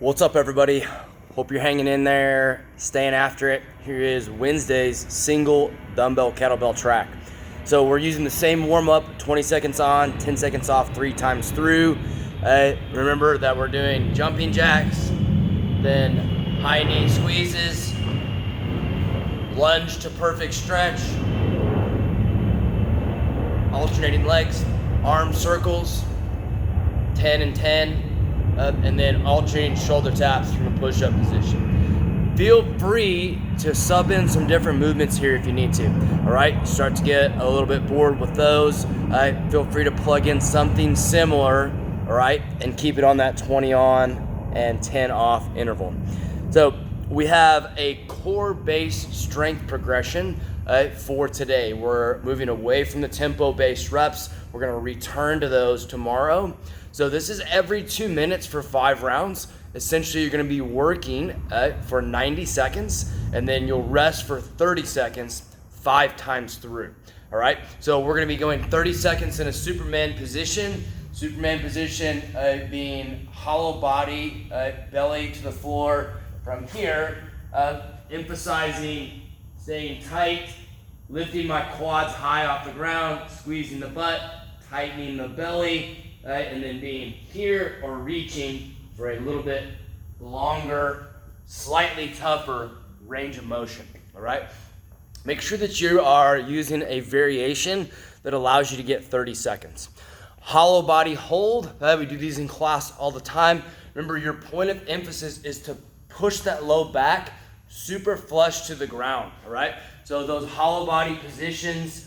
What's up, everybody? Hope you're hanging in there, staying after it. Here is Wednesday's single dumbbell kettlebell track. So we're using the same warm-up, 20 seconds on, 10 seconds off, 3 times through. Remember that we're doing jumping jacks, then high knee squeezes, lunge to perfect stretch, alternating legs, arm circles, 10 and 10. And then alternating shoulder taps from a push-up position. Feel free to sub in some different movements here if you need to. All right, start to get a little bit bored with those. Feel free to plug in something similar, all right, and keep it on that 20 on and 10 off interval. So we have a core-based strength progression for today. We're moving away from the tempo-based reps. We're gonna return to those tomorrow. So this is every 2 minutes for 5 rounds. Essentially, you're gonna be working for 90 seconds, and then you'll rest for 30 seconds 5 times through. All right, so we're gonna be going 30 seconds in a Superman position. Superman position being hollow body, belly to the floor from here, emphasizing staying tight, lifting my quads high off the ground, squeezing the butt, tightening the belly, and then being here or reaching for a little bit longer, slightly tougher range of motion, all right? Make sure that you are using a variation that allows you to get 30 seconds. Hollow body hold, we do these in class all the time. Remember, your point of emphasis is to push that low back super flush to the ground, all right? So those hollow body positions,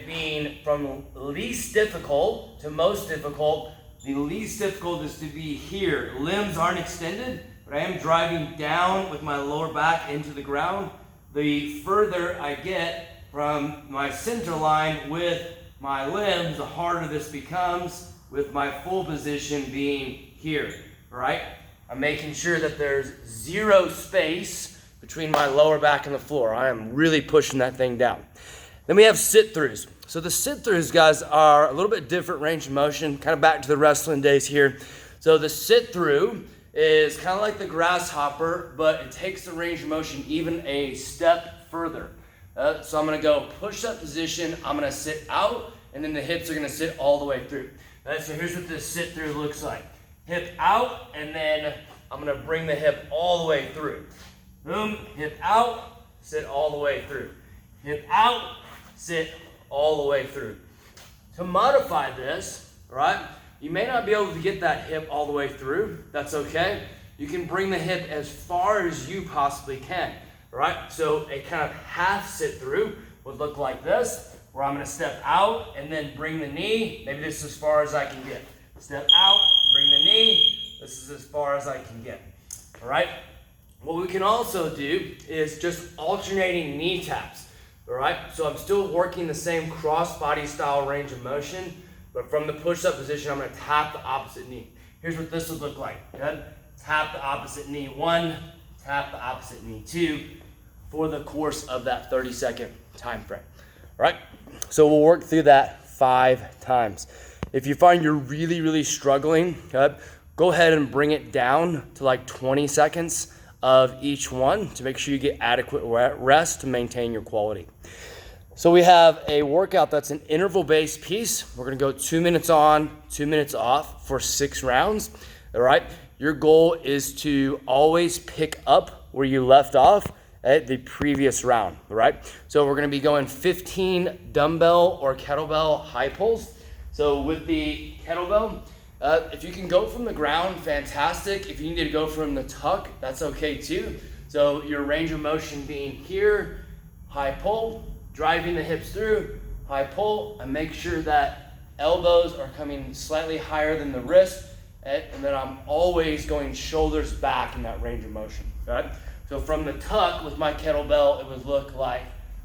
being from least difficult to most difficult. The least difficult is to be here. Limbs aren't extended, but I am driving down with my lower back into the ground. The further I get from my center line with my limbs, the harder this becomes with my full position being here, all right? I'm making sure that there's zero space between my lower back and the floor. I am really pushing that thing down. Then we have sit-throughs. So the sit-throughs, guys, are a little bit different range of motion, kind of back to the wrestling days here. So the sit-through is kind of like the grasshopper, but it takes the range of motion even a step further. So I'm gonna go push-up position, I'm gonna sit out, and then the hips are gonna sit all the way through. So here's what this sit-through looks like. Hip out, and then I'm gonna bring the hip all the way through. Boom, hip out, sit all the way through. Hip out, sit all the way through. To modify this, right, you may not be able to get that hip all the way through. That's okay. You can bring the hip as far as you possibly can, right? So a kind of half sit through would look like this, where I'm gonna step out and then bring the knee. Maybe this is as far as I can get. Step out, bring the knee. This is as far as I can get, all right? What we can also do is just alternating knee taps. All right, so I'm still working the same cross-body style range of motion, but from the push-up position, I'm gonna tap the opposite knee. Here's what this would look like, good? Tap the opposite knee 1, tap the opposite knee 2, for the course of that 30-second time frame. All right, so we'll work through that 5 times. If you find you're really struggling, go ahead and bring it down to like 20 seconds of each one to make sure you get adequate rest to maintain your quality. So we have a workout that's an interval-based piece. We're gonna go 2 minutes on, 2 minutes off for 6 rounds, all right? Your goal is to always pick up where you left off at the previous round, all right? So we're gonna be going 15 dumbbell or kettlebell high pulls. So with the kettlebell, if you can go from the ground, fantastic. If you need to go from the tuck, that's okay too. So your range of motion being here, high pull, driving the hips through, high pull, and make sure that elbows are coming slightly higher than the wrist, and then I'm always going shoulders back in that range of motion, right? So from the tuck with my kettlebell, it would look like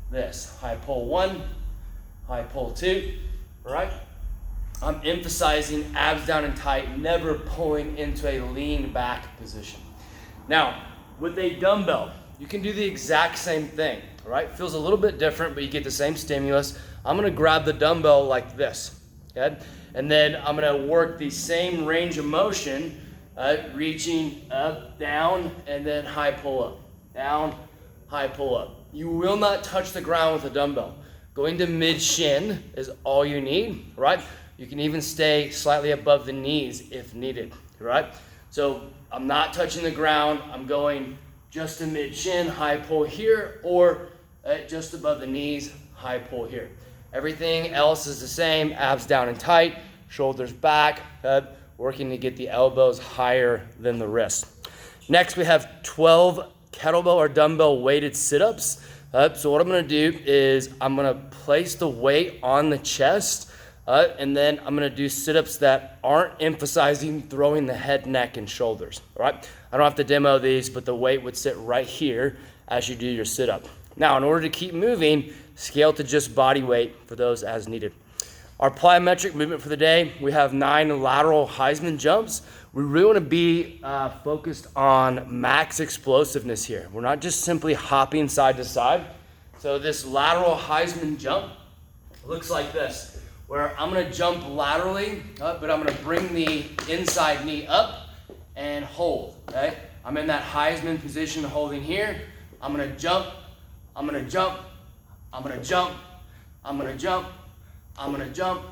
this. High pull 1, high pull 2, right? I'm emphasizing abs down and tight, never pulling into a lean back position. Now, with a dumbbell, you can do the exact same thing, all right? Feels a little bit different, but you get the same stimulus. I'm gonna grab the dumbbell like this, okay? And then I'm gonna work the same range of motion reaching up, down, and then high pull up. Down, high pull up. You will not touch the ground with a dumbbell. Going to mid shin is all you need, right? You can even stay slightly above the knees if needed, right? So I'm not touching the ground. I'm going just to mid shin, high pull here, or just above the knees, high pull here. Everything else is the same. Abs down and tight, shoulders back, working to get the elbows higher than the wrists. Next, we have 12 kettlebell or dumbbell weighted sit-ups. So what I'm gonna do is I'm gonna place the weight on the chest, and then I'm gonna do sit-ups that aren't emphasizing throwing the head, neck, and shoulders, all right? I don't have to demo these, but the weight would sit right here as you do your sit-up. Now, in order to keep moving, scale to just body weight for those as needed. Our plyometric movement for the day, we have 9 lateral Heisman jumps. We really want to be focused on max explosiveness here. We're not just simply hopping side to side. So this lateral Heisman jump looks like this, where I'm going to jump laterally, but I'm going to bring the inside knee up and hold, okay? I'm in that Heisman position holding here. I'm going to jump, I'm going to jump, I'm going to jump, I'm going to jump, I'm going to jump.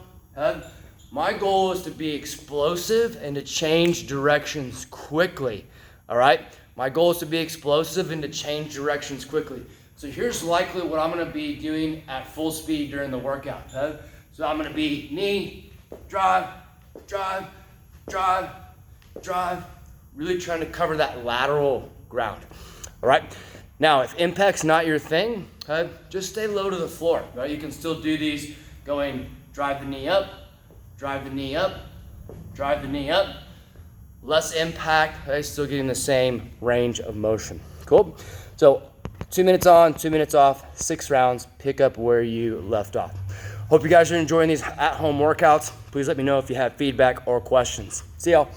My goal is to be explosive and to change directions quickly, all right? My goal is to be explosive and to change directions quickly. So here's likely what I'm gonna be doing at full speed during the workout, okay? So I'm gonna be knee, drive, drive, drive, drive, really trying to cover that lateral ground, all right? Now, if impact's not your thing, okay, just stay low to the floor, right? You can still do these going drive the knee up, drive the knee up, drive the knee up. Less impact, okay, still getting the same range of motion. Cool? So 2 minutes on, 2 minutes off, 6 rounds, pick up where you left off. Hope you guys are enjoying these at-home workouts. Please let me know if you have feedback or questions. See y'all.